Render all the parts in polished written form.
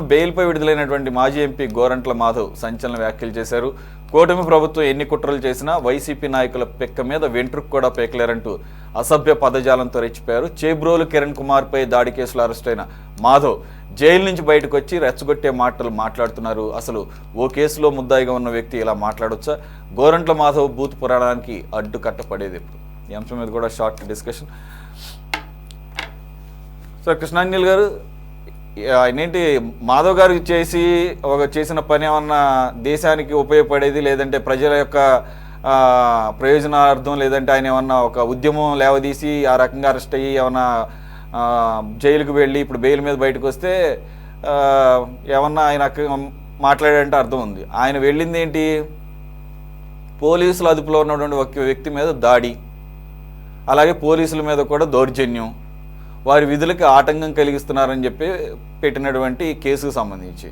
బెయిల్పై విడుదలైనటువంటి మాజీ ఎంపీ గోరంట్ల మాధవ్ సంచలన వ్యాఖ్యలు చేశారు. కూటమి ప్రభుత్వం ఎన్ని కుట్రలు చేసినా వైసీపీ నాయకుల పెక్క మీద వెంట్రుకు కూడా పేకలేరంటూ అసభ్య పదజాలంతో రెచ్చిపోయారు. చేబ్రోలు కిరణ్ కుమార్పై దాడి కేసులో అరెస్టైన మాధవ్ జైలు నుంచి బయటకు వచ్చి రెచ్చగొట్టే మాటలు మాట్లాడుతున్నారు. అసలు ఓ కేసులో ముద్దాయిగా ఉన్న వ్యక్తి ఇలా మాట్లాడొచ్చా? గోరంట్ల మాధవ్ బూత్ పురాణానికి అడ్డు కట్టపడేది ఎప్పుడు? ఈ అంశం మీద కూడా షార్ట్ డిస్కషన్. సార్ కృష్ణాంజలి గారు, ఏంటి మాధవ్ గారు చేసిన పని ఏమన్నా దేశానికి ఉపయోగపడేది, లేదంటే ప్రజల యొక్క ప్రయోజనార్థం, లేదంటే ఆయన ఏమన్నా ఒక ఉద్యమం లేవదీసి ఆ రకంగా అరెస్ట్ అయ్యి ఏమన్నా జైలుకు వెళ్ళి ఇప్పుడు బెయిల్ మీద బయటకు వస్తే ఏమన్నా ఆయన మాట్లాడారంటే అర్థం ఉంది. ఆయన వెళ్ళింది ఏంటి? పోలీసుల అదుపులో ఉన్నటువంటి ఒక వ్యక్తి మీద దాడి, అలాగే పోలీసుల మీద కూడా దౌర్జన్యం, వారి విధులకు ఆటంకం కలిగిస్తున్నారని చెప్పి పెట్టినటువంటి కేసుకు సంబంధించి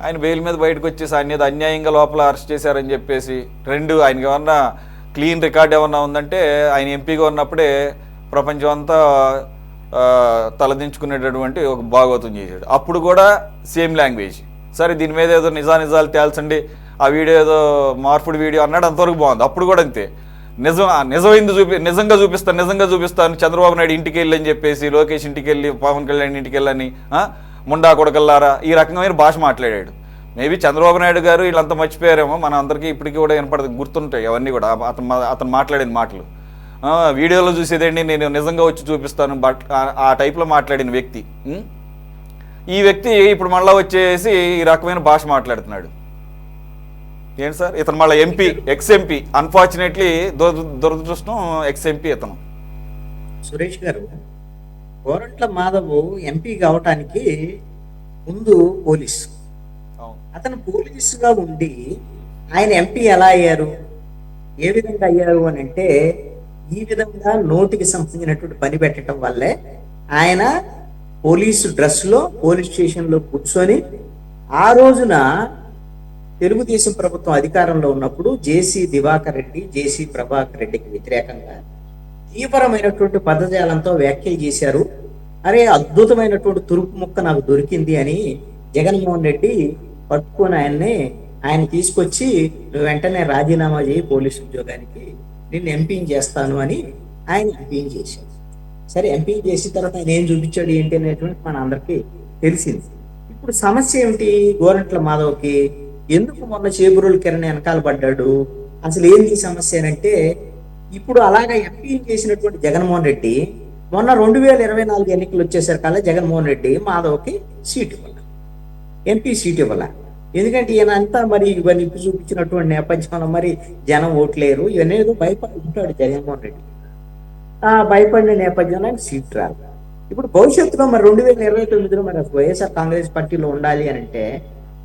ఆయన బెయిల్ మీద బయటకు వచ్చేసి ఆయన అన్యాయంగా లోపల అరెస్ట్ చేశారని చెప్పేసి ఆయనకి ఏమన్నా క్లీన్ రికార్డ్ ఏమన్నా ఉందంటే ఆయన ఎంపీగా ఉన్నప్పుడే ప్రపంచం అంతా తలదించుకునేటటువంటి ఒక భాగవతం చేశాడు. అప్పుడు కూడా సేమ్ లాంగ్వేజ్. సరే దీని మీద ఏదో నిజాలు తేల్చండి, ఆ వీడియో ఏదో మార్పుడు వీడియో అన్నాడు, అంతవరకు బాగుంది. అప్పుడు కూడా అంతే, నిజంగా చూపిస్తాను చంద్రబాబు నాయుడు ఇంటికి వెళ్ళి అని చెప్పేసి, లోకేష్ ఇంటికి వెళ్ళి, పవన్ కళ్యాణ్ ఇంటికి వెళ్ళని, ముండా కొడకల్లారా ఈ రకమైన భాష మాట్లాడాడు. మేబీ చంద్రబాబు నాయుడు గారు వీళ్ళంతా మర్చిపోయారేమో, మన అందరికీ ఇప్పటికీ కూడా వినపడదు, గుర్తుంటాయి అవన్నీ కూడా అతను మాట్లాడిన మాటలు. వీడియోలో చూసేదేంటి, నేను నిజంగా వచ్చి చూపిస్తాను, బట్ ఆ టైప్లో మాట్లాడిన వ్యక్తి. ఈ వ్యక్తి ఇప్పుడు మళ్ళీ వచ్చేసి ఈ రకమైన భాష మాట్లాడుతున్నాడు. ఏంటి సార్, ఇతను మళ్ళీ ఎంపీ, ఎక్స్-ఎంపీ, అన్ఫార్చునేట్లీ దురదృష్టం ఎక్స్-ఎంపీ ఇతను. సురేష్ గారు, గోరంట్ల మాధవ్ ఎంపీ కావటానికి ముందు పోలీసు, అతను పోలీసుగా ఉండి ఆయన ఎంపీ ఎలా అయ్యారు, ఏ విధంగా అయ్యారు అని అంటే, ఈ విధంగా నోటికి సంబంధించినటువంటి పని పెట్టడం వల్లే ఆయన పోలీసు డ్రెస్లో పోలీస్ స్టేషన్లో కూర్చొని ఆ రోజున తెలుగుదేశం ప్రభుత్వం అధికారంలో ఉన్నప్పుడు జేసీ దివాకర్ రెడ్డి, జేసీ ప్రభాకర్ రెడ్డికి వ్యతిరేకంగా తీవ్రమైనటువంటి పదజాలంతో వ్యాఖ్యలు చేశారు. అరే అద్భుతమైనటువంటి తురుపు ముక్క నాకు దొరికింది అని జగన్మోహన్ రెడ్డి పట్టుకొని ఆయన తీసుకొచ్చి వెంటనే రాజీనామా చేయి పోలీసు ఉద్యోగానికి, నిన్ను ఎంపీని చేస్తాను అని ఆయన ఎంపీని చేశారు. సరే ఎంపీ చేసిన తర్వాత ఆయన ఏం చూపించాడు ఏంటి అనేటువంటి మన అందరికీ తెలిసింది. ఇప్పుడు సమస్య ఏమిటి గోరంట్ల మాధవ్కి? ఎందుకు మొన్న చేబ్రోలు కిరణ్ వెనకాల పడ్డాడు? అసలు ఏంది సమస్య అంటే, ఇప్పుడు అలాగా ఎంపీ చేసినటువంటి జగన్మోహన్ రెడ్డి మొన్న 2024 ఎన్నికలు వచ్చేసరికల్లా జగన్మోహన్ రెడ్డి మాధవ్కి సీట్ ఇవ్వాలి, ఎంపీ సీట్ ఇవ్వాలి. ఎందుకంటే ఈయన అంతా మరి ఇవన్నీ చూపించినటువంటి నేపథ్యంలో మరి జనం ఓట్లేరు, ఇవన్నీ ఏదో భయపడి ఉంటాడు జగన్మోహన్ రెడ్డి. ఆ భయపడిన నేపథ్యంలో ఆయన సీట్ రాదు. ఇప్పుడు భవిష్యత్తులో మరి 2029లో మరి వైఎస్ఆర్ కాంగ్రెస్ పార్టీలో ఉండాలి అని అంటే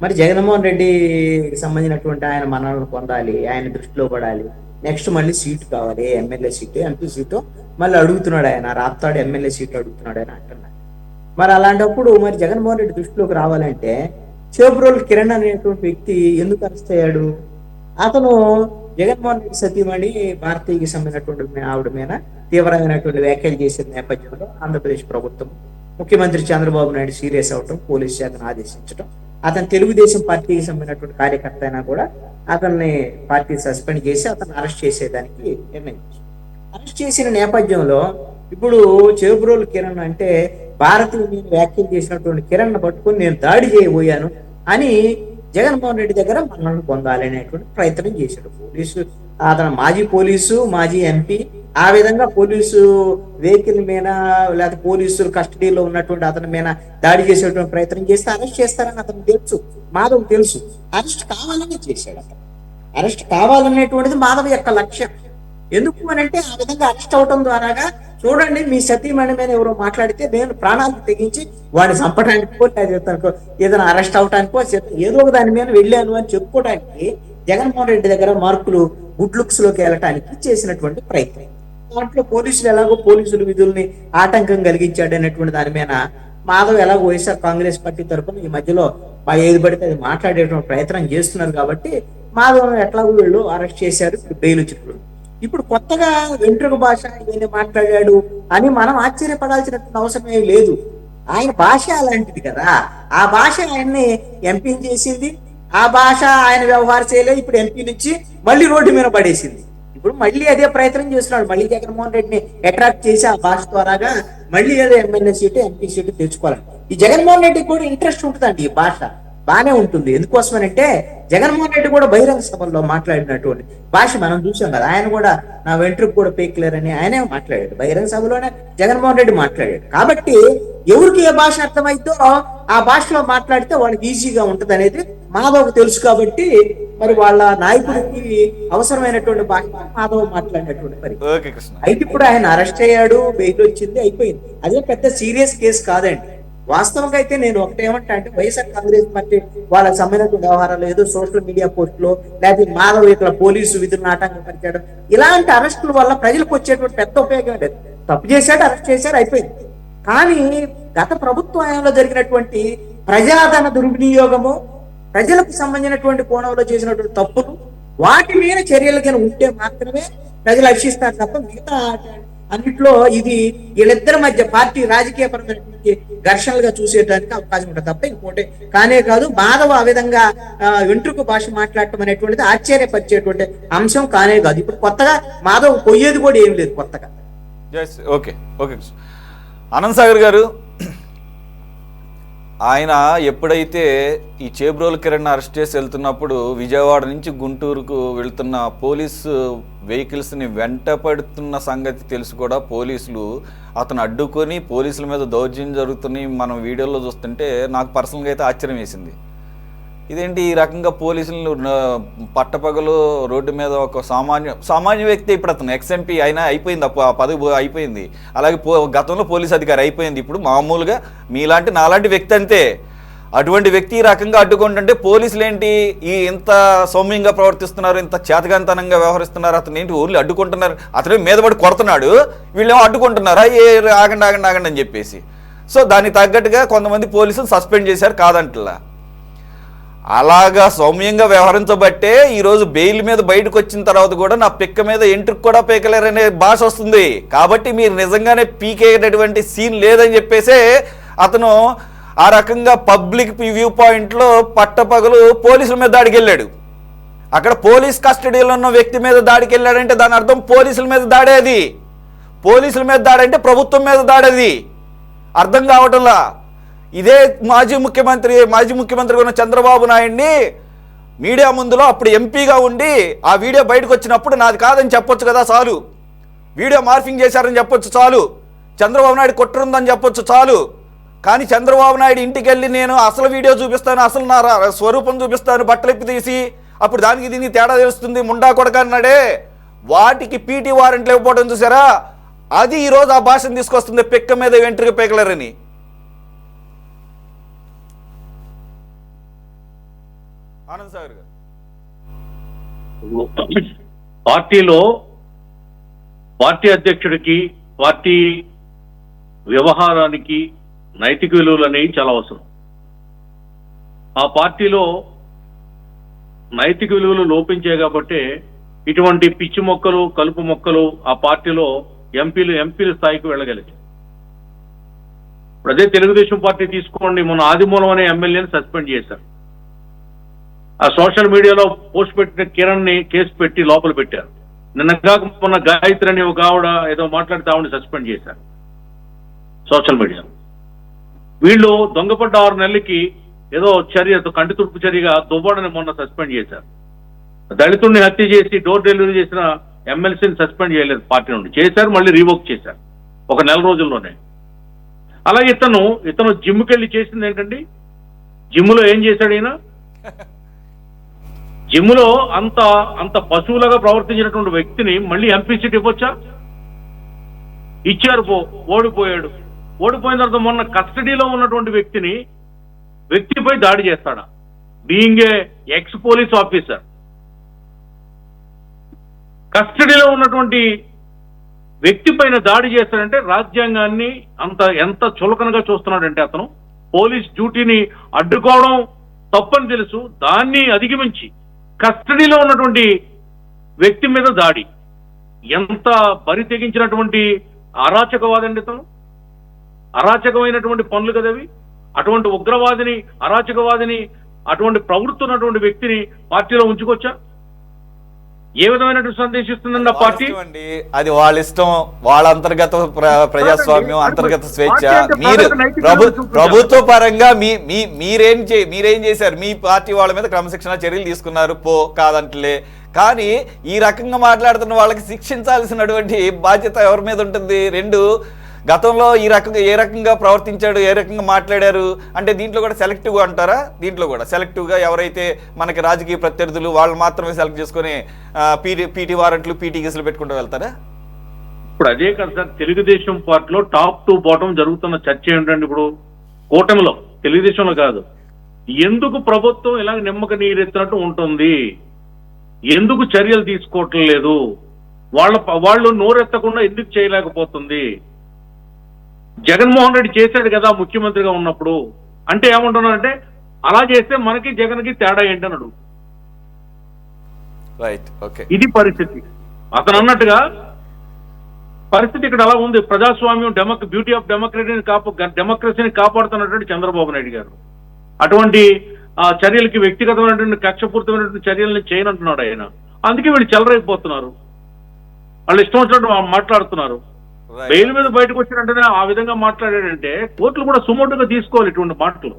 మరి జగన్మోహన్ రెడ్డికి సంబంధించినటువంటి ఆయన మన్ననలు పొందాలి, ఆయన దృష్టిలో పడాలి. నెక్స్ట్ మళ్ళీ సీటు కావాలి, ఎమ్మెల్యే సీటు, ఎంపీ సీటు మళ్ళీ అడుగుతున్నాడు ఆయన, రాప్తాడు ఎమ్మెల్యే సీటు అడుగుతున్నాడు ఆయన అంటున్నాడు. మరి అలాంటప్పుడు మరి జగన్మోహన్ రెడ్డి దృష్టిలోకి రావాలంటే చేబ్రోలు కిరణ్ అనేటువంటి వ్యక్తి ఎందుకు అరెస్ట్ అయ్యాడు? అతను జగన్మోహన్ రెడ్డి సతీమణి భారతీయకి సంబంధించినటువంటి ఆవిడ మీద తీవ్రమైనటువంటి వ్యాఖ్యలు చేసిన నేపథ్యంలో ఆంధ్రప్రదేశ్ ప్రభుత్వం, ముఖ్యమంత్రి చంద్రబాబు నాయుడు సీరియస్ అవటం, పోలీస్ శాఖను ఆదేశించడం, అతను తెలుగుదేశం పార్టీకి సంబంధించినటువంటి కార్యకర్త అయినా కూడా అతన్ని పార్టీ సస్పెండ్ చేసి అతను అరెస్ట్ చేసేదానికి నిర్ణయించారు. అరెస్ట్ చేసిన నేపథ్యంలో ఇప్పుడు చేబ్రోలు కిరణ్ అంటే భారతీయ మీద వ్యాఖ్యలు చేసినటువంటి కిరణ్ పట్టుకొని నేను దాడి చేయబోయాను అని జగన్మోహన్ రెడ్డి దగ్గర మన్ననలు పొందాలి అనేటువంటి ప్రయత్నం చేశాడు. పోలీసు, అతను మాజీ పోలీసు, మాజీ ఎంపీ, ఆ విధంగా పోలీసు వెహికల్ మీద లేకపోతే పోలీసులు కస్టడీలో ఉన్నటువంటి అతని మీద దాడి చేసేటువంటి ప్రయత్నం చేస్తే అరెస్ట్ చేస్తారని అతను తెలుసు, మాధవ్ తెలుసు. అరెస్ట్ కావాలని చేశాడు. అతను అరెస్ట్ కావాలనేటువంటిది మాధవ్ యొక్క లక్ష్యం. ఎందుకు అని అంటే, ఆ విధంగా అరెస్ట్ అవటం ద్వారాగా చూడండి, మీ సతీమణి మీద ఎవరో మాట్లాడితే నేను ప్రాణాలు తెగించి వాడిని చంపడానికో లేదా ఏదైనా అరెస్ట్ అవటానికో ఏదో ఒక దాని మీద వెళ్ళాను అని చెప్పుకోవడానికి జగన్మోహన్ రెడ్డి దగ్గర మార్కులు గుడ్ లుక్స్ లోకి వెళ్ళటానికి చేసినటువంటి ప్రయత్నం. దాంట్లో పోలీసులు ఎలాగో పోలీసుల విధుల్ని ఆటంకం కలిగించాడు అనేటువంటి దాని మీద మాధవ్ ఎలాగో వైఎస్ఆర్ కాంగ్రెస్ పార్టీ తరఫున ఈ మధ్యలో ఏది పడితే అది మాట్లాడేటువంటి ప్రయత్నం చేస్తున్నారు కాబట్టి మాధవ్ ఎట్లాగో వీళ్ళు అరెస్ట్ చేశారు, ఇప్పుడు బెయిల్ వచ్చినప్పుడు. ఇప్పుడు కొత్తగా వెంట్రుక భాష ఇవన్నీ మాట్లాడాడు అని మనం ఆశ్చర్యపడాల్సినటువంటి అవసరమే లేదు. ఆయన భాష అలాంటిది కదా, ఆ భాష ఆయన్ని ఎంపీని చేసింది. ఆ భాష ఆయన వ్యవహార శైలి ఇప్పుడు ఎంపీని ఇచ్చి మళ్ళీ రోడ్డు మీద పడేసింది. ఇప్పుడు మళ్ళీ అదే ప్రయత్నం చేస్తున్నాడు, మళ్ళీ జగన్మోహన్ రెడ్డిని అట్రాక్ట్ చేసి ఆ భాష ద్వారాగా మళ్ళీ ఏదో ఎమ్మెల్యే సీటు ఎంపీ సీటు తెచ్చుకోవాలని ఈ జగన్మోహన్ రెడ్డికి కూడా ఇంట్రెస్ట్ ఉంటుందండి. ఈ భాష బాగానే ఉంటుంది. ఎందుకోసమనంటే జగన్మోహన్ రెడ్డి కూడా బహిరంగ సభల్లో మాట్లాడినటువంటి భాష మనం చూసాం కదా. ఆయన కూడా నా వెంట్రుకు కూడా పేక్లేరని ఆయనే మాట్లాడాడు బహిరంగ సభలోనే, జగన్మోహన్ రెడ్డి మాట్లాడాడు. కాబట్టి ఎవరికి ఏ భాష అర్థమైందో ఆ భాషలో మాట్లాడితే వాళ్ళకి ఈజీగా ఉంటది అనేది మాధవ్కు తెలుసు. కాబట్టి మరి వాళ్ళ నాయకుడికి అవసరమైనటువంటి భాష మాధవ్ మాట్లాడినటువంటి పరిస్థితి. అయితే ఇప్పుడు ఆయన అరెస్ట్ అయ్యాడు, బెయిల్ వచ్చింది, అయిపోయింది. అదే పెద్ద సీరియస్ కేసు కాదండి. వాస్తవంగా అయితే నేను ఒకటేమంటా అంటే వైఎస్ఆర్ కాంగ్రెస్ పార్టీ వాళ్ళకి సంబంధించిన వ్యవహారాలు ఏదో సోషల్ మీడియా పోస్టులు లేకపోతే మాధవ్ ఇట్లా పోలీసు విధులను ఆటంకపరిచడం ఇలాంటి అరెస్టుల వల్ల ప్రజలకు వచ్చేటువంటి పెద్ద ఉపయోగం లేదు. తప్పు చేశాడు, అరెస్ట్ చేశాడు, అయిపోయింది. కానీ గత ప్రభుత్వంలో జరిగినటువంటి ప్రజాధన దుర్వినియోగము, ప్రజలకు సంబంధించినటువంటి కోణంలో చేసినటువంటి తప్పులు, వాటి మీద చర్యలు కనుక ఉంటే మాత్రమే ప్రజలు హర్షిస్తారు తప్ప మిగతా అన్నిట్లో ఇది వీళ్ళిద్దరి మధ్య పార్టీ రాజకీయపరమైనటువంటి ఘర్షణలుగా చూసేయడానికి అవకాశం ఉంటుంది తప్ప ఇంకోటి కానే కాదు. మాధవ్ ఆ విధంగా వెంట్రుకు భాష మాట్లాడటం అనేటువంటిది ఆశ్చర్యపరిచేటువంటి అంశం కానే కాదు. ఇప్పుడు కొత్తగా మాధవ్ పోయేది కూడా ఏం లేదు కొత్తగా. ఓకే ఓకే ఆనంద్ సాగర్ గారు, ఆయన ఎప్పుడైతే ఈ చేబ్రోలు కిరణ్ అరెస్ట్ చేసి వెళ్తున్నప్పుడు విజయవాడ నుంచి గుంటూరుకు వెళ్తున్న పోలీసు వెహికల్స్ని వెంట పడుతున్న సంగతి తెలుసు కూడా పోలీసులు అతను అడ్డుకొని పోలీసుల మీద దౌర్జన్యం జరుగుతున్నాయి మనం వీడియోలో చూస్తుంటే నాకు పర్సనల్గా అయితే ఆశ్చర్యం వేసింది. ఇదేంటి ఈ రకంగా పోలీసులు పట్టపగలు రోడ్డు మీద ఒక సామాన్య వ్యక్తి, ఇప్పుడు అతను ఎక్స్ఎంపీ అయినా అయిపోయింది, ఆ పదవి అయిపోయింది. అలాగే గతంలో పోలీస్ అధికారి అయిపోయింది. ఇప్పుడు మామూలుగా మీలాంటి నాలాంటి వ్యక్తి అంతే. అటువంటి వ్యక్తి ఈ రకంగా అడ్డుకుంటుంటే పోలీసులు ఏంటి ఇంత సౌమ్యంగా ప్రవర్తిస్తున్నారు, ఇంత చేతగాంతనంగా వ్యవహరిస్తున్నారు, అతను ఏంటి ఊర్లు అడ్డుకుంటున్నారు, అతను మీద పడి కొడుతున్నాడు, వీళ్ళేమో అడ్డుకుంటున్నారా ఆగండి ఆగండి ఆగండి అని చెప్పేసి. సో దానికి తగ్గట్టుగా కొంతమంది పోలీసులు సస్పెండ్ చేశారు కాదంటలా. అలాగా సౌమ్యంగా వ్యవహరించబట్టే ఈరోజు బెయిల్ మీద బయటకు వచ్చిన తర్వాత కూడా నా పిక్క మీద ఎంట్రుకు కూడా పీకలేరనే భాష వస్తుంది. కాబట్టి మీరు నిజంగానే పీకేటటువంటి సీన్ లేదని చెప్పేసే అతను ఆ రకంగా పబ్లిక్ వ్యూ పాయింట్లో పట్టపగలు పోలీసుల మీద దాడికి వెళ్ళాడు. అక్కడ పోలీస్ కస్టడీలో ఉన్న వ్యక్తి మీద దాడికి వెళ్ళాడంటే దాని అర్థం పోలీసుల మీద దాడేది. పోలీసుల మీద దాడంటే ప్రభుత్వం మీద దాడేది. అర్థం కావటంలా. ఇదే మాజీ ముఖ్యమంత్రి ఉన్న చంద్రబాబు నాయుడిని మీడియా ముందులో అప్పుడు ఎంపీగా ఉండి ఆ వీడియో బయటకు వచ్చినప్పుడు నాది కాదని చెప్పొచ్చు కదా చాలు, వీడియో మార్ఫింగ్ చేశారని చెప్పొచ్చు చాలు, చంద్రబాబు నాయుడు కుట్రుందని చెప్పొచ్చు చాలు. కానీ చంద్రబాబు నాయుడు ఇంటికి వెళ్ళి నేను అసలు వీడియో చూపిస్తాను, అసలు నా స్వరూపం చూపిస్తాను బట్టలెప్పి తీసి, అప్పుడు దానికి దీనికి తేడా తెలుస్తుంది ముండా కొడక అన్నాడే, వాటికి పీటీ వారెంట్లు ఇవ్వకపోవడం చూసారా, అది ఈరోజు ఆ భాషను తీసుకొస్తుంది పిక్క మీద వెంట్రుక పీకలేరని. ఆనంద్ సాగర్ గారు, పార్టీ అధ్యక్షుడికి పార్టీ వ్యవహారానికి నైతిక విలువలు అనేవి చాలా అవసరం. ఆ పార్టీలో నైతిక విలువలు లోపించాయి కాబట్టి ఇటువంటి పిచ్చి మొక్కలు కలుపు మొక్కలు ఆ పార్టీలో ఎంపీల స్థాయికి వెళ్ళగలిగాయి. ఇప్పుడు అదే తెలుగుదేశం పార్టీ తీసుకోండి, మొన్న ఆదిమూలం అనే ఎమ్మెల్యేని సస్పెండ్ చేశారు. ఆ సోషల్ మీడియాలో పోస్ట్ పెట్టిన కిరణ్ ని కేసు పెట్టి లోపల పెట్టారు. నిన్నగా మొన్న గాయత్రి అని ఒక ఆవిడ ఏదో మాట్లాడితే ఆవిడని సస్పెండ్ చేశారు సోషల్ మీడియాలో. వీళ్ళు దొంగపడ్డ 6 నెలలకి ఏదో కంటి తుడుపు చర్యగా దువ్వాడని మొన్న సస్పెండ్ చేశారు. దళితుడిని హత్య చేసి డోర్ డెలివరీ చేసిన ఎమ్మెల్సీని సస్పెండ్ చేయలేదు పార్టీ నుండి, చేశారు మళ్ళీ రీవోక్ చేశారు ఒక నెల రోజుల్లోనే. అలాగే ఇతను జిమ్కి వెళ్ళి చేసింది ఏంటండి, జిమ్లో ఏం చేశాడు ఈయన? జిమ్లో అంత పశువులుగా ప్రవర్తించినటువంటి వ్యక్తిని మళ్ళీ ఎంపీ సీట్ ఇవ్వచ్చా? ఇచ్చారు, ఓడిపోయాడు. ఓడిపోయిన తర్వాత మొన్న కస్టడీలో ఉన్నటువంటి వ్యక్తిపై దాడి చేస్తాడా? Being a X police officer కస్టడీలో ఉన్నటువంటి వ్యక్తి పైన దాడి చేస్తాడంటే రాజ్యాంగాన్ని ఎంత చులకనగా చూస్తున్నాడంటే అతను పోలీస్ డ్యూటీని అడ్డుకోవడం తప్పని తెలుసు, దాన్ని అధిగమించి కస్టడీలో ఉన్నటువంటి వ్యక్తి మీద దాడి ఎంత బరి తెగించినటువంటి అరాచకవాదండి. అరాచకమైనటువంటి పనులు కదా అవి. అటువంటి ఉగ్రవాదిని, అరాచకవాదిని, అటువంటి ప్రవృత్తి ఉన్నటువంటి వ్యక్తిని పార్టీలో ఉంచుకోవచ్చా? ఏ విధమైనటువంటి సందేశం ఇస్తుందండి ఆ పార్టీ? అండి అది వాళ్ళ ఇష్టం, వాళ్ళ అంతర్గత ప్రజాస్వామ్యం, అంతర్గత స్వేచ్ఛ. మీరు ప్రభుత్వ పరంగా మీరేం చేశారు? మీ పార్టీ వాళ్ళ మీద క్రమశిక్షణ చర్యలు తీసుకున్నారు, కాదంటలే. కానీ ఈ రకంగా మాట్లాడుతున్న వాళ్ళకి శిక్షించాల్సినటువంటి బాధ్యత ఎవరి మీద ఉంటుంది? రెండు, గతంలో ఏ రకంగా ప్రవర్తించాడు, ఏ రకంగా మాట్లాడారు అంటే దీంట్లో కూడా సెలెక్టివ్గా అంటారా? దీంట్లో కూడా సెలెక్టివ్గా ఎవరైతే మనకి రాజకీయ ప్రత్యర్థులు వాళ్ళు మాత్రమే సెలెక్ట్ చేసుకొని పీటీ వారెంట్లు, పీటీ కేసులు పెట్టుకుంటూ వెళ్తారా? ఇప్పుడు అదే కదా సార్, తెలుగుదేశం పార్టీలో టాప్ టు బాటం జరుగుతున్న చర్చ ఏంటంటే, ఇప్పుడు కూటమిలో, తెలుగుదేశంలో కాదు, ఎందుకు ప్రభుత్వం ఇలా నిమ్మక నీరెత్తినట్టు ఉంటుంది, ఎందుకు చర్యలు తీసుకోవటం లేదు, వాళ్ళు నోరెత్తకుండా ఎందుకు చేయలేకపోతుంది? జగన్మోహన్ రెడ్డి చేశాడు కదా ముఖ్యమంత్రిగా ఉన్నప్పుడు అంటే ఏమంటున్నారంటే, అలా చేస్తే మనకి జగన్కి తేడా ఏంటన్నాడు. ఇది పరిస్థితి. అతను అన్నట్టుగా పరిస్థితి ఇక్కడ అలా ఉంది. ప్రజాస్వామ్యం, బ్యూటీ ఆఫ్ డెమోక్రసీని కాపాడుతున్నటువంటి చంద్రబాబు నాయుడు గారు అటువంటి చర్యలకి వ్యక్తిగతమైనటువంటి కక్షపూరితమైనటువంటి చర్యల్ని చేయనంటున్నాడు ఆయన. అందుకే వీళ్ళు చెలరైపోతున్నారు, వాళ్ళు ఇష్టం వచ్చినట్టు మాట్లాడుతున్నారు. బెయిల్ మీద బయటకు వచ్చినట్టుగా ఆ విధంగా మాట్లాడాడంటే కోర్టులు కూడా సుమోటుగా తీసుకోవాలి ఇటువంటి మాటలు.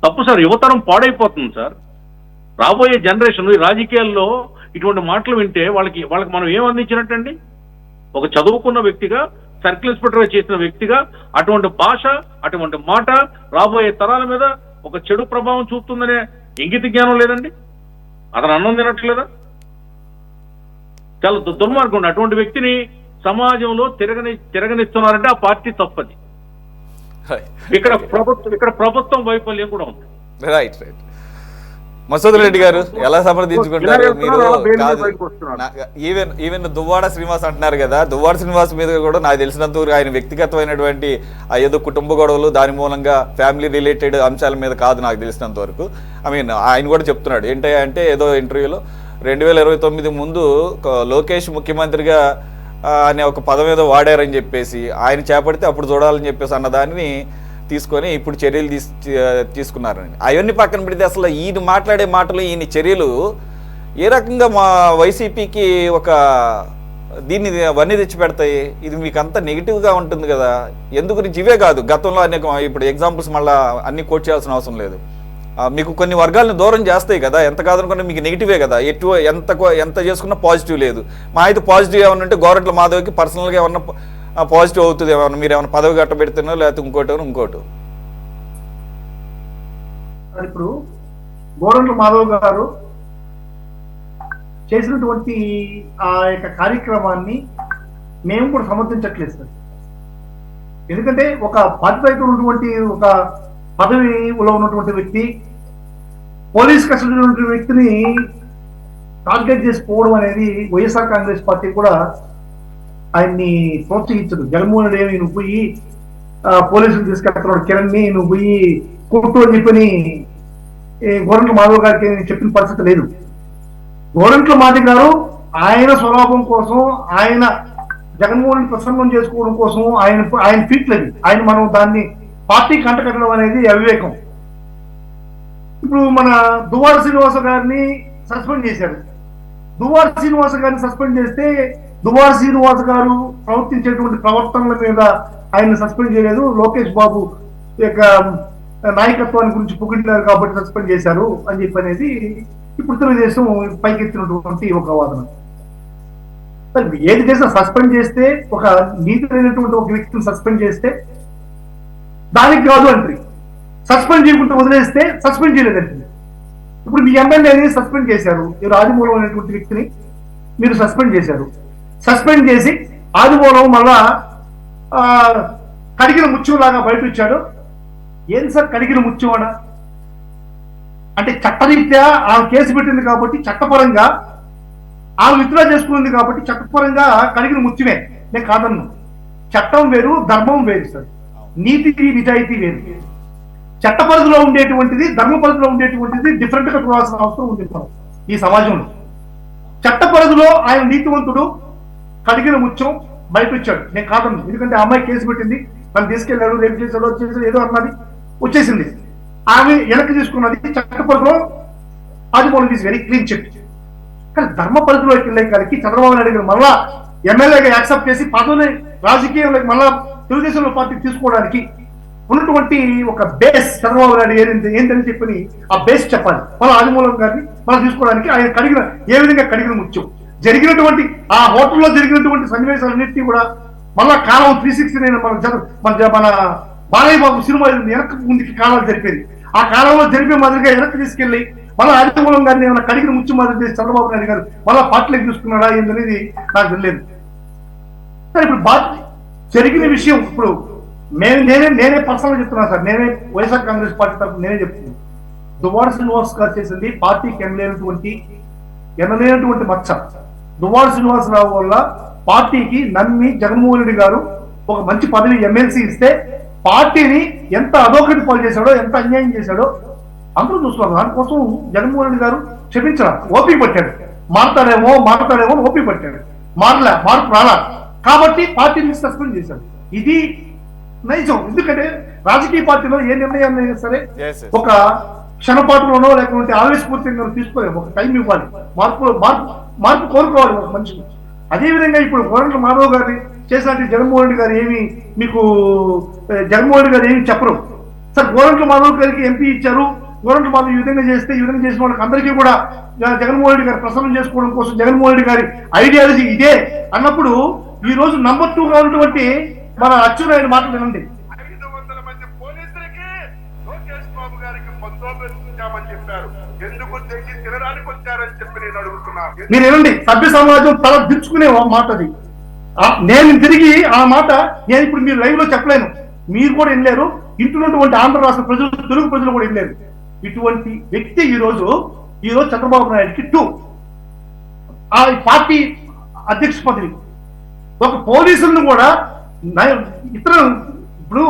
తప్పు సార్, యువతరం పాడైపోతుంది సార్. రాబోయే జనరేషన్ ఈ రాజకీయాల్లో ఇటువంటి మాటలు వింటే వాళ్ళకి మనం ఏం అందించినట్టండి? ఒక చదువుకున్న వ్యక్తిగా, సర్కిల్ ఇన్స్పెక్టర్ చేసిన వ్యక్తిగా అటువంటి భాష, అటువంటి మాట రాబోయే తరాల మీద ఒక చెడు ప్రభావం చూపుతుందనే ఇంగిత జ్ఞానం లేదండి. అతను అన్నం తినట్లేదా? చాలా దుర్మార్గం. అటువంటి వ్యక్తిని సమాజంలో తిరగనిస్తున్నారంటే ఆ పార్టీ తప్పది. ఇక్కడ ప్రభుత్వం వైఫల్యం కూడా ఉంది. రైట్. మసూద్ రెడ్డి గారు ఎలా సమర్థించుకుంటారు మీరు? ఈవెన్ దువ్వాడ శ్రీనివాస్ అంటున్నారు కదా, దువ్వాడ శ్రీనివాస్ మీద కూడా నాకు తెలిసినంత వరకు ఆయన వ్యక్తిగతమైనటువంటి ఏదో కుటుంబ గొడవలు, దాని మూలంగా ఫ్యామిలీ రిలేటెడ్ అంశాల మీద కాదు నాకు తెలిసినంత వరకు. ఆయన కూడా చెప్తున్నాడు ఏంటంటే, ఏదో ఇంటర్వ్యూలో 2029 ముందు లోకేష్ ముఖ్యమంత్రిగా అనే ఒక పదం ఏదో వాడారని చెప్పేసి ఆయన చేపడితే అప్పుడు చూడాలని చెప్పేసి అన్నదాన్ని తీసుకొని ఇప్పుడు చర్యలు తీసుకున్నారని. అవన్నీ పక్కన పెడితే అసలు ఈయన మాట్లాడే మాటలు, ఈయన చర్యలు ఏ రకంగా మా వైసీపీకి ఒక దీన్ని అవన్నీ తెచ్చి పెడతాయి? ఇది మీకు అంతా నెగిటివ్గా ఉంటుంది కదా. ఎందు గురించి ఇవే కాదు, గతంలో అనేక ఇప్పుడు ఎగ్జాంపుల్స్ మళ్ళీ అన్ని కోట్ చేయాల్సిన అవసరం లేదు. మీకు కొన్ని వర్గాలను దూరం చేస్తాయి కదా, ఎంత కాదనుకున్నా మీకు నెగిటివే కదా. ఎంత చేసుకున్నా పాజిటివ్ లేదు. మా అయితే పాజిటివ్ ఏమన్నా అంటే గోరంట్ల మాధవ్కి పర్సనల్గా ఏమన్నా పాజిటివ్ అవుతుంది, ఏమన్నా మీరు ఏమన్నా పదవి కట్టబెడుతున్నా లేకపోతే ఇంకోటి. ఇప్పుడు గోరంట్ల మాధవ్ గారు చేసినటువంటి ఆ యొక్క కార్యక్రమాన్ని మేము కూడా సమర్థించట్లేదు సార్. ఎందుకంటే ఒక బాధ్యత ఉన్నటువంటి ఒక పదవిలో ఉన్నటువంటి వ్యక్తి, పోలీస్ కస్టడీలో ఉన్నటువంటి వ్యక్తిని టార్గెట్ చేసిపోవడం అనేది వైఎస్ఆర్ కాంగ్రెస్ పార్టీ కూడా ఆయన్ని ప్రోత్సహించదు. జగన్మోహన్ రెడ్డి ఏమి నువ్వు పోయి పోలీసులు తీసుకెళ్తున్నాడు కిరణ్ ని, నువ్వు పోయి కొట్టు అని చెప్పని గోరంట్ల మాధవ్ గారికి చెప్పిన పరిస్థితి లేదు. గోరంట్ల మాధవ్ గారు ఆయన స్వలాభం కోసం, ఆయన జగన్మోహన్ రెడ్డి ప్రసన్నం చేసుకోవడం కోసం ఆయన ఫీట్లేదు. ఆయన మనం దాన్ని పార్టీకి అంటకట్టడం అనేది అవివేకం. ఇప్పుడు మన దువ్వాడ శ్రీనివాస గారిని సస్పెండ్ చేశారు. దువ్వాడ శ్రీనివాస గారిని సస్పెండ్ చేస్తే దువ్వాడ శ్రీనివాస గారు ప్రవర్తించేటువంటి ప్రవర్తనల మీద ఆయన సస్పెండ్ చేయలేదు. లోకేష్ బాబు యొక్క నాయకత్వాన్ని గురించి పొగిడినారు కాబట్టి సస్పెండ్ చేశారు అని చెప్పి అనేది ఇప్పుడు తెలుగుదేశం పైకెత్తినటువంటి ఒక వాదన. ఏది చేసినా సస్పెండ్ చేస్తే, ఒక నీతి లేనటువంటి ఒక వ్యక్తిని సస్పెండ్ చేస్తే దానికి కాదు అంటారు. సస్పెండ్ చేయకుండా వదిలేస్తే సస్పెండ్ చేయలేదండి. ఇప్పుడు మీ ఎమ్మెల్యేని సస్పెండ్ చేశారు, ఆదిమూలం అనేటువంటి వ్యక్తిని మీరు సస్పెండ్ చేశారు. సస్పెండ్ చేసి ఆదిమూలం మళ్ళా కడిగిన ముత్యం లాగా బయట వచ్చాడు. ఏం సార్ కడిగిన ముత్యం అన అంటే? చట్టరీత్యా ఆమె కేసు పెట్టింది కాబట్టి చట్టపరంగా ఆమె విత్డ్రా చేసుకుంది కాబట్టి చట్టపరంగా కడిగిన ముత్యమే, నేను కాదన్ను. చట్టం వేరు, ధర్మం వేరు సార్. నీతికి నిజాయితీ వేరు. చట్ట పరిధిలో ఉండేటువంటిది, ధర్మ పరిధిలో ఉండేటువంటిది డిఫరెంట్ గా చూడాల్సిన అవసరం ఉంది ఈ సమాజంలో. చట్ట పరిధిలో ఆయన నీతివంతుడు, కడిగిన ముత్యం బయట వచ్చాడు, నేను కాదన్ను. ఎందుకంటే ఆ అమ్మాయి కేసు పెట్టింది, నన్ను తీసుకెళ్లాడు, రేపు చేశాడు, వచ్చేసాడు, ఏదో అన్నది వచ్చేసింది. ఆమె వెనక్కి తీసుకున్నది చట్టపరిధిలో ఆదిమూలం తీసి వెరీ క్లీన్ చెక్. కానీ ధర్మ పరిధిలోకి వెళ్ళే కలిగి చంద్రబాబు నాయుడు గారు మళ్ళా ఎమ్మెల్యేగా యాక్సెప్ట్ చేసి పదవిని రాజకీయంలోకి మళ్ళా తెలుగుదేశంలో పార్టీ తీసుకోవడానికి ఉన్నటువంటి ఒక బేస్ చంద్రబాబు నాయుడు ఏంటని చెప్పని ఆ బేస్ చెప్పాలి. మళ్ళీ ఆదిమూలం గారిని మనం తీసుకోవడానికి ఆయన కడిగిన ఏ విధంగా కడిగిన ముఖ్యం జరిగినటువంటి ఆ హోటల్లో జరిగినటువంటి సన్నివేశాలన్నింటినీ కూడా మళ్ళా కాలం 360 మన బాలయ్య బాబు సినిమా వెనక్కి ముందుకి కాలాలు జరిపేది. ఆ కాలంలో జరిపే మాదిరిగా వెనక్కి తీసుకెళ్లి మళ్ళీ ఆదిమూలం గారిని ఏమైనా కడిగిన ముఖ్యం మాదిరి చేసి చంద్రబాబు నాయుడు గారు మళ్ళా పార్టీలోకి తీసుకున్నాడా ఏందనేది నాకు తెలియదు. ఇప్పుడు జరిగిన విషయం ఇప్పుడు నేనే పర్సనల్గా చెప్తున్నా సార్. నేనే వైఎస్ఆర్ కాంగ్రెస్ పార్టీ తరఫున నేనే చెప్తున్నాను. దువ్వాడ శ్రీనివాస్ గారు చేసింది పార్టీకి ఎనలేనటువంటి మచ్చ. దువ్వాడ శ్రీనివాసరావు వల్ల పార్టీకి నమ్మి జగన్మోహన్ రెడ్డి గారు ఒక మంచి పదవి ఎమ్మెల్సీ ఇస్తే పార్టీని ఎంత అధోగతి పాలు చేశాడో, ఎంత అన్యాయం చేశాడో అందరూ చూస్తున్నారు. దానికోసం జగన్మోహన్ రెడ్డి గారు క్షమించాల, ఓపిక పట్టాడు. మారతాడేమో ఓపిక పట్టాడు. మార్పు రాలా కాబట్టి పార్టీని సస్పెండ్ చేశాడు. ఇది నైజం. ఎందుకంటే రాజకీయ పార్టీలో ఏ నిర్ణయాన్ని అయినా సరే ఒక క్షణపాటులోనో లేకపోతే ఆవేశపూర్తిగా తీసుకోలేము. ఒక టైం ఇవ్వాలి, మార్పు కోరుకోవాలి ఒక మనిషిని. అదేవిధంగా ఇప్పుడు గోరంట్ల మాధవ్ గారిని చేసినట్టు జగన్మోహన్ రెడ్డి గారు ఏమి చెప్పరు సార్. గోరంట్ల మాధవ్ గారికి ఎంపీ ఇచ్చారు, గోరంట్ల మాధవ్ ఈ విధంగా చేసిన వాళ్ళకి అందరికీ కూడా జగన్మోహన్ రెడ్డి గారు ప్రసన్నం చేసుకోవడం కోసం జగన్మోహన్ రెడ్డి గారి ఐడియాలజీ ఇదే అన్నప్పుడు ఈ రోజు నంబర్ 2 గా ఉన్నటువంటి మన అచ్చెన్నాయుడు మాటలు వినండి. 500 మంది పోలీసులకి లోకేష్ బాబు గారికి బందోబస్తు చెప్పారు. ఎందుకు తెచ్చి తినడానికి వచ్చారని చెప్పి నేను అడుగుతున్నాను. మీరు వినండి, సభ్య సమాజం తల దించుకునే మాట అది. నేను తిరిగి ఆ మాట నేను ఇప్పుడు మీరు లైవ్ లో చెప్పలేను, మీరు కూడా వినలేరు, ఇంటున్నటువంటి ఆంధ్ర రాష్ట్ర ప్రజలు, తెలుగు ప్రజలు కూడా వినలేరు. ఇటువంటి వ్యక్తి ఈ రోజు చంద్రబాబు నాయుడుకి 2 ఆ పార్టీ అధ్యక్ష పదవి, ఒక పోలీసులను కూడా ఇతర ఇప్పుడు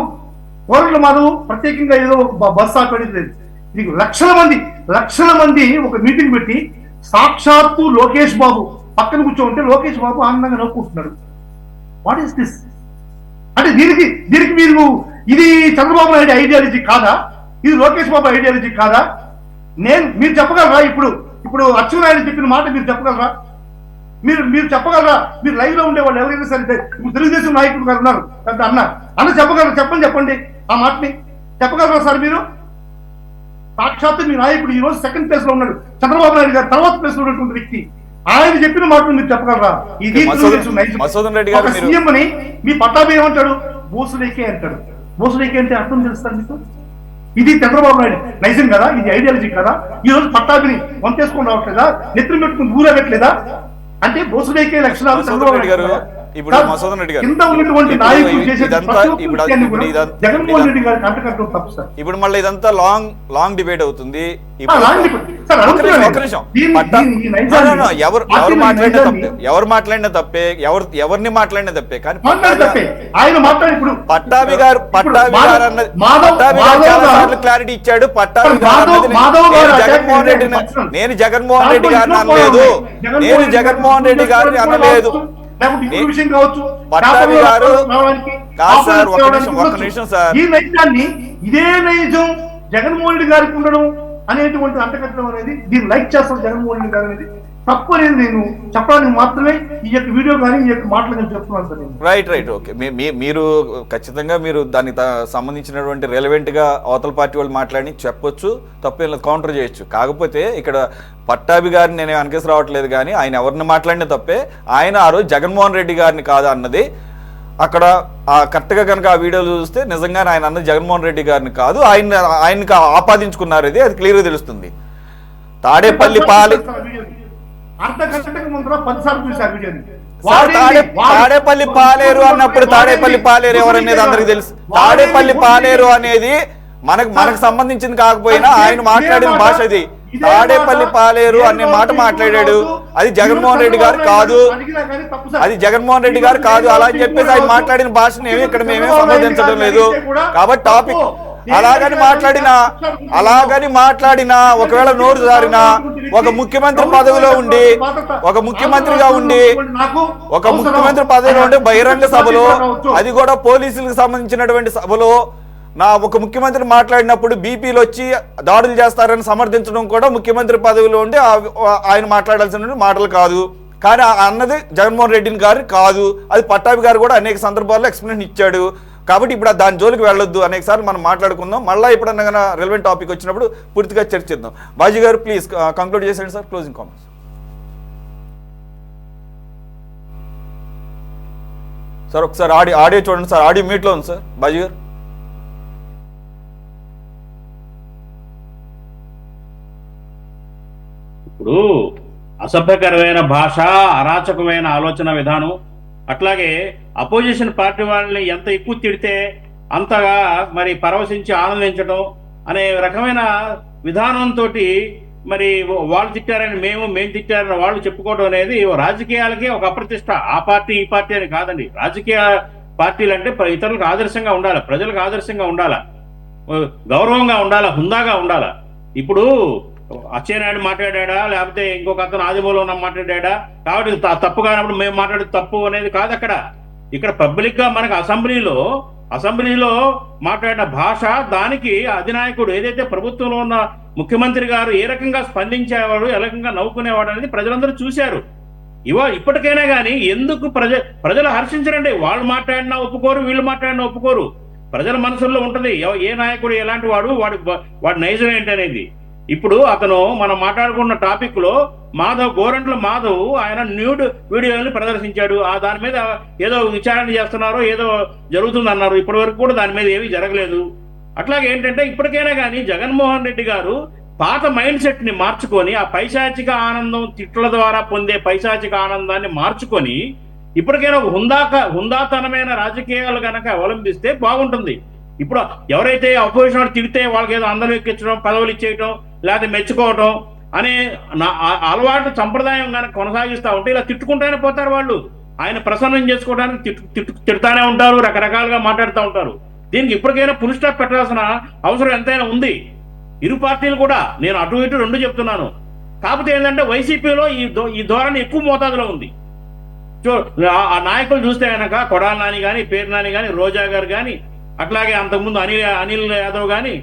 గోరంట్ల మాధవ్ ప్రత్యేకంగా ఏదో బస్సు ఆపేది లేదు. ఇది లక్షల మంది ఒక మీటింగ్ పెట్టి సాక్షాత్తు లోకేష్ బాబు పక్కన కూర్చోంటే లోకేష్ బాబు ఆనందంగా నవ్వుకుంటున్నాడు. What is this? అంటే దీనికి మీరు ఇది చంద్రబాబు నాయుడు ఐడియాలజీ కాదా? ఇది లోకేష్ బాబు ఐడియాలజీ కాదా? మీరు చెప్పగలరా? ఇప్పుడు అచ్చెన్నాయుడు చెప్పిన మాట మీరు చెప్పగలరా? మీరు చెప్పగలరా? మీరు లైవ్ లో ఉండేవాళ్ళు ఎవరైనా సరే, ఇప్పుడు తెలుగుదేశం నాయకుడు గారు ఉన్నారు అన్న చెప్పగలరా? చెప్పండి ఆ మాటని చెప్పగలరా సార్? మీరు సాక్షాత్తు మీ నాయకుడు ఈ రోజు సెకండ్ ప్లేస్ లో ఉన్నాడు, చంద్రబాబు నాయుడు గారు తర్వాత ప్లేస్ లో ఉన్నటువంటి వ్యక్తి, ఆయన చెప్పిన మాటలు మీరు చెప్పగలరా? ఇది సీఎం అని మీ పట్టాభి ఏమంటాడు? బోసులేకే అంటాడు. బోసులేకే అంటే అర్థం తెలుస్తారు మీకు? ఇది చంద్రబాబు నాయుడు నైజం కదా? ఇది ఐడియాలజీ కదా? ఈ రోజు పట్టాభిని వంతేసుకొని రావట్లేదా? నెత్తులు పెట్టుకుని ఊరేగట్లేదా? అంటే బోసులేకే లక్షణాలు చంద్రబాబు నాయుడు గారు కింద ఉన్నటువంటి నాయకులు చేసే జగన్మోహన్ రెడ్డి గారికి అంటకట్టడం తప్పు సార్. ఇప్పుడు మళ్ళీ ఇదంతా లాంగ్ డిబేట్ అవుతుంది. ఎవరు మాట్లాడిన తప్పే, ఎవరిని మాట్లాడిన తప్పే. కానీ ఆయన మాట్లాడి ఇప్పుడు పట్టాభి గారు క్లారిటీ ఇచ్చాడు. పట్టాభి గారు నేను జగన్మోహన్ రెడ్డి గారిని అనలేదు, నేను జగన్మోహన్ రెడ్డి గారిని అనలేదు. పట్టాభి గారు కాదు సార్, ఒక్క నిమిషం సార్. ఈ నైజాన్ని ఇదే నైజం జగన్మోహన్ రెడ్డి గారికి ఉండడం అనేటువంటి అంటకట్టడం అనేది దీన్ని లైక్ చేస్తారు జగన్మోహన్ రెడ్డి గారు అనేది తప్పు అనేది నేను చెప్పడానికి మాత్రమే ఈ యొక్క వీడియో కానీ ఈ యొక్క మాటలు నేను చెప్తున్నాను సార్. Right okay. మీరు ఖచ్చితంగా మీరు దానికి సంబంధించినటువంటి రెలవెంట్ గా అవతల పార్టీ వాళ్ళు మాట్లాడి చెప్పొచ్చు, తప్పేం కౌంటర్ చేయొచ్చు. కాకపోతే ఇక్కడ పట్టాభి గారిని నేను వెనకేసి రావట్లేదు, కానీ ఆయన ఎవరిని మాట్లాడినా తప్పే. ఆయన ఆ రోజు జగన్మోహన్ రెడ్డి గారిని కాదు అన్నది. అక్కడ కరెక్ట్గా కనుక ఆ వీడియోలు చూస్తే నిజంగానే ఆయన అన్నది జగన్మోహన్ రెడ్డి గారిని కాదు, ఆయనకి ఆపాదించుకున్నారు. అది క్లియర్గా తెలుస్తుంది. తాడేపల్లి పాలేరు అన్నప్పుడు తాడేపల్లి పాలేరు ఎవరనేది అందరికి తెలుసు. తాడేపల్లి పాలేరు అనేది మనకు సంబంధించింది కాకపోయినా ఆయన మాట్లాడిన భాష అది. తాడేపల్లి పాలేరు అనే మాట మాట్లాడాడు, అది జగన్మోహన్ రెడ్డి గారు కాదు, అది జగన్మోహన్ రెడ్డి గారు కాదు. అలా అని చెప్పేసి ఆయన మాట్లాడిన భాషను ఇక్కడ మేమే సంబోధించడం లేదు. కాబట్టి టాపిక్ అలాగని మాట్లాడినా ఒకవేళ నోరు జారినా ఒక ముఖ్యమంత్రి పదవిలో ఉండి ఒక ముఖ్యమంత్రిగా ఉండి బహిరంగ సభలో, అది కూడా పోలీసులకు సంబంధించినటువంటి సభలో ఒక ముఖ్యమంత్రి మాట్లాడినప్పుడు బీపీలు వచ్చి దాడులు చేస్తారని సమర్థించడం కూడా ముఖ్యమంత్రి పదవిలో ఉండి ఆయన మాట్లాడాల్సిన మాటలు కాదు. కానీ అన్నది జగన్మోహన్ రెడ్డి గారు కాదు, అది పట్టాభి గారు కూడా అనేక సందర్భాల్లో ఎక్స్ప్లెనేషన్ ఇచ్చాడు. కాబట్టి ఇప్పుడు దాని జోలికి వెళ్ళొద్దు, అనేకసార్లు మనం మాట్లాడుకుందాం. మళ్ళీ ఎప్పుడన్నా రెలవెంట్ టాపిక్ వచ్చినప్పుడు పూర్తిగా చర్చిద్దాం. బాజీ గారు ప్లీజ్ కంక్లూడ్ చేసేయండి సార్, క్లోజింగ్ కామెంట్స్. సార్ ఒకసారి ఆడియో చూడండి సార్, ఆడియో మీట్లో ఉంది సార్. బాజీ గారు ఇప్పుడు అసభ్యకరమైన భాష, అరాచకమైన ఆలోచన విధానం, అట్లాగే అపోజిషన్ పార్టీ వాళ్ళని ఎంత ఎక్కువ తిడితే అంతగా మరి పరవశించి ఆనందించడం అనే రకమైన విధానంతో మరి వాళ్ళు తిట్టారని మేము తిట్టారని వాళ్ళు చెప్పుకోవడం అనేది రాజకీయాలకే ఒక అప్రతిష్ట. ఆ పార్టీ ఈ పార్టీ అని కాదండి. రాజకీయ పార్టీలు అంటే ఇతరులకు ఆదర్శంగా ఉండాలి, ప్రజలకు ఆదర్శంగా ఉండాలా, గౌరవంగా ఉండాలా, హుందాగా ఉండాలా. ఇప్పుడు అచ్చెన్నాయుడు మాట్లాడా, లేకపోతే ఇంకొక అతను ఆదిమూలం మాట్లాడా, కాబట్టి తప్పు కానప్పుడు మేము మాట్లాడేది తప్పు అనేది కాదు. ఇక్కడ పబ్లిక్ గా మనకు అసెంబ్లీలో మాట్లాడిన భాష, దానికి అధినాయకుడు ఏదైతే ప్రభుత్వంలో ఉన్న ముఖ్యమంత్రి గారు ఏ రకంగా స్పందించేవాడు, ఏ రకంగా నవ్వుకునేవాడు అనేది ప్రజలందరూ చూశారు. ఇప్పటికైనా కానీ ఎందుకు ప్రజలు హర్షించరండి. వాళ్ళు మాట్లాడినా ఒప్పుకోరు, వీళ్ళు మాట్లాడినా ఒప్పుకోరు. ప్రజల మనసుల్లో ఉంటది ఏ నాయకుడు ఎలాంటి వాడి నైజం ఏంటనేది. ఇప్పుడు అతను మనం మాట్లాడుకున్న టాపిక్ లో గోరంట్ల మాధవ్ ఆయన న్యూడ్ వీడియోని ప్రదర్శించాడు. దాని మీద ఏదో విచారణ చేస్తున్నారో ఏదో జరుగుతుందన్నారు. ఇప్పటి వరకు కూడా దాని మీద ఏమీ జరగలేదు. అట్లాగే ఏంటంటే ఇప్పటికైనా కానీ జగన్మోహన్ రెడ్డి గారు పాత మైండ్ సెట్ ని మార్చుకొని, ఆ పైశాచిక ఆనందం, తిట్ల ద్వారా పొందే పైశాచిక ఆనందాన్ని మార్చుకొని ఇప్పటికైనా ఒక హుందాతనమైన రాజకీయాలు కనుక అవలంబిస్తే బాగుంటుంది. ఇప్పుడు ఎవరైతే అపోజిషన్ తిడితే వాళ్ళకి ఏదో అందరూ ఎక్కించడం, పదవులు ఇచ్చేయటం, లేకపోతే మెచ్చుకోవటం అనే అలవాటు సంప్రదాయం కనుక కొనసాగిస్తూ ఉంటే ఇలా తిట్టుకుంటానే పోతారు వాళ్ళు. ఆయన ప్రసన్నం చేసుకోవడానికి తిడతానే ఉంటారు, రకరకాలుగా మాట్లాడుతూ ఉంటారు. దీనికి ఇప్పటికైనా ఫుల్ స్టాప్ పెట్టాల్సిన అవసరం ఎంతైనా ఉంది. ఇరు పార్టీలు కూడా, నేను అటు ఇటు రెండు చెప్తున్నాను. కాకపోతే ఏంటంటే వైసీపీలో ఈ ధోరణి ఎక్కువ మోతాదులో ఉంది. ఆ నాయకులు చూస్తే కనుక కొడాలి నాని కానీ, పేరు నాని కానీ, రోజా గారు కానీ, అట్లాగే అంతకుముందు అనిల్ యాదవ్ కానీ,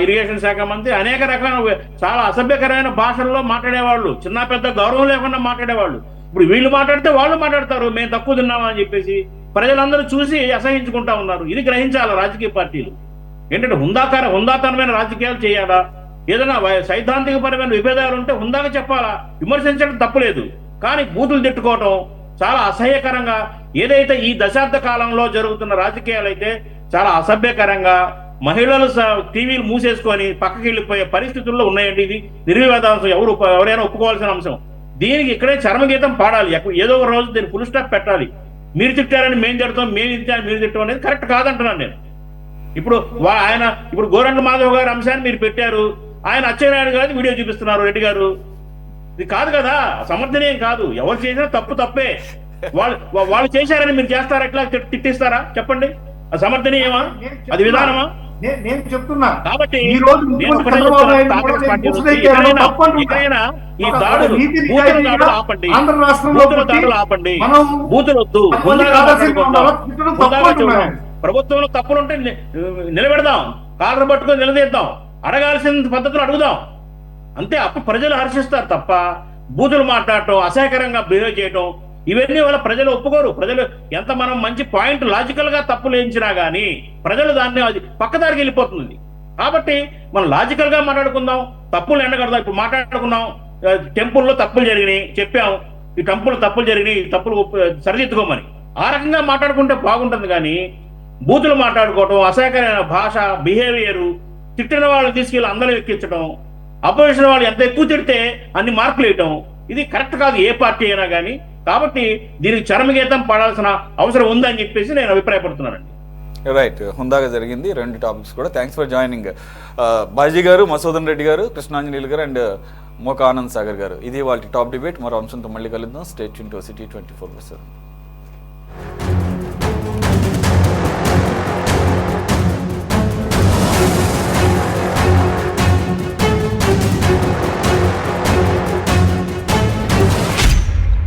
ఇరిగేషన్ శాఖ మంత్రి, అనేక రకాల చాలా అసభ్యకరమైన భాషల్లో మాట్లాడేవాళ్ళు, చిన్న పెద్ద గౌరవం లేకుండా మాట్లాడేవాళ్ళు. ఇప్పుడు వీళ్ళు మాట్లాడితే వాళ్ళు మాట్లాడతారు మేము తక్కువ తిన్నామని చెప్పేసి ప్రజలందరూ చూసి అసహించుకుంటా ఉన్నారు. ఇది గ్రహించాలి రాజకీయ పార్టీలు. ఏంటంటే హుందాతనమైన రాజకీయాలు చేయాలా, ఏదైనా సైద్ధాంతికపరమైన విభేదాలు ఉంటే హుందాగా చెప్పాలా, విమర్శించడం తప్పులేదు. కానీ బూతులు తిట్టుకోవటం చాలా అసహ్యకరంగా, ఏదైతే ఈ దశాబ్ద కాలంలో జరుగుతున్న రాజకీయాలు అయితే చాలా అసభ్యకరంగా, మహిళలు టీవీలు మూసేసుకొని పక్కకి వెళ్ళిపోయే పరిస్థితుల్లో ఉన్నాయండి. ఇది నిర్వివాదాంశం, ఎవరైనా ఒప్పుకోవాల్సిన అంశం. దీనికి ఇక్కడే చర్మగీతం పాడాలి. ఏదో ఒక రోజు దీన్ని ఫుల్ స్టాప్ పెట్టాలి. మీరు తిట్టారని మేము తిడతాం, మేము తిట్టారని మీరు తిట్టడం అనేది కరెక్ట్ కాదంటున్నాను నేను. ఇప్పుడు గోరంట్ల మాధవ్ గారి అంశాన్ని మీరు పెట్టారు, ఆయన అచ్చెన్నాయుడు గారి వీడియో చూపిస్తున్నారు రెడ్డి గారు. ఇది కాదు కదా, సమర్థనీయం కాదు. ఎవరు చేసినా తప్పే. వాళ్ళు చేశారని మీరు చేస్తారా, ఎట్లా తిట్టిస్తారా చెప్పండి? అది సమర్థనీయమా? అది విధానమా? నేను చెప్తున్నా. కాబట్టి ఈ రోజు ఆంధ్ర రాష్ట్రంలో ప్రభుత్వంలో తప్పులుంటే నిలబెడదాం, కాలర్ పట్టుకొని నిలదీద్దాం, అడగాల్సిన పద్ధతులు అడుగుదాం. అంతే, అప్పుడు ప్రజలు హర్షిస్తారు తప్ప బూతులు మాట్లాడటం, అసహ్యకరంగా బిహేవ్ చేయటం, ఇవన్నీ వల్ల ప్రజలు ఒప్పుకోరు. ప్రజలు ఎంత మనం మంచి పాయింట్ లాజికల్ గా తప్పులు వేయించినా గానీ ప్రజలు దాన్ని అది పక్కదారికి వెళ్ళిపోతుంది. కాబట్టి మనం లాజికల్ గా మాట్లాడుకుందాం, తప్పులు ఎండగడదాం. ఇప్పుడు మాట్లాడుకున్నాం, టెంపుల్లో తప్పులు జరిగినాయి చెప్పాం, ఈ టెంపుల్ తప్పులు జరిగినాయి, ఈ తప్పులు సరిదిద్దుకోమని. ఆ రకంగా మాట్లాడుకుంటే బాగుంటుంది. కానీ బూతులు మాట్లాడుకోవటం, అసహ్యకరమైన భాష, బిహేవియర్, తిట్టిన వాళ్ళు తీసుకెళ్ళి అందరూ ఎక్కించడం, అపోజిషన్ వాళ్ళు ఎంత ఎక్కువ తిడితే అన్ని మార్కులు వేయటం, ఇది కరెక్ట్ కాదు ఏ పార్టీ అయినా కానీ. కాబట్టి దీనికి చరమగీతం పాడాల్సిన అవసరం ఉందని చెప్పేసి నేను అభిప్రాయపడుతున్నానండి. రైట్, హుందాగా జరిగింది రెండు టాపిక్స్ కూడా. థ్యాంక్స్ ఫర్ జాయినింగ్ బాజీ గారు, మసూదన్ రెడ్డి గారు, కృష్ణాంజనేయులు గారు అండ్ మోకా ఆనంద్ సాగర్ గారు. ఇది వాళ్ళ టాప్ డిబేట్. మరో అంశంతో మళ్ళీ కలుద్దాం. Stay tune to city 24/7.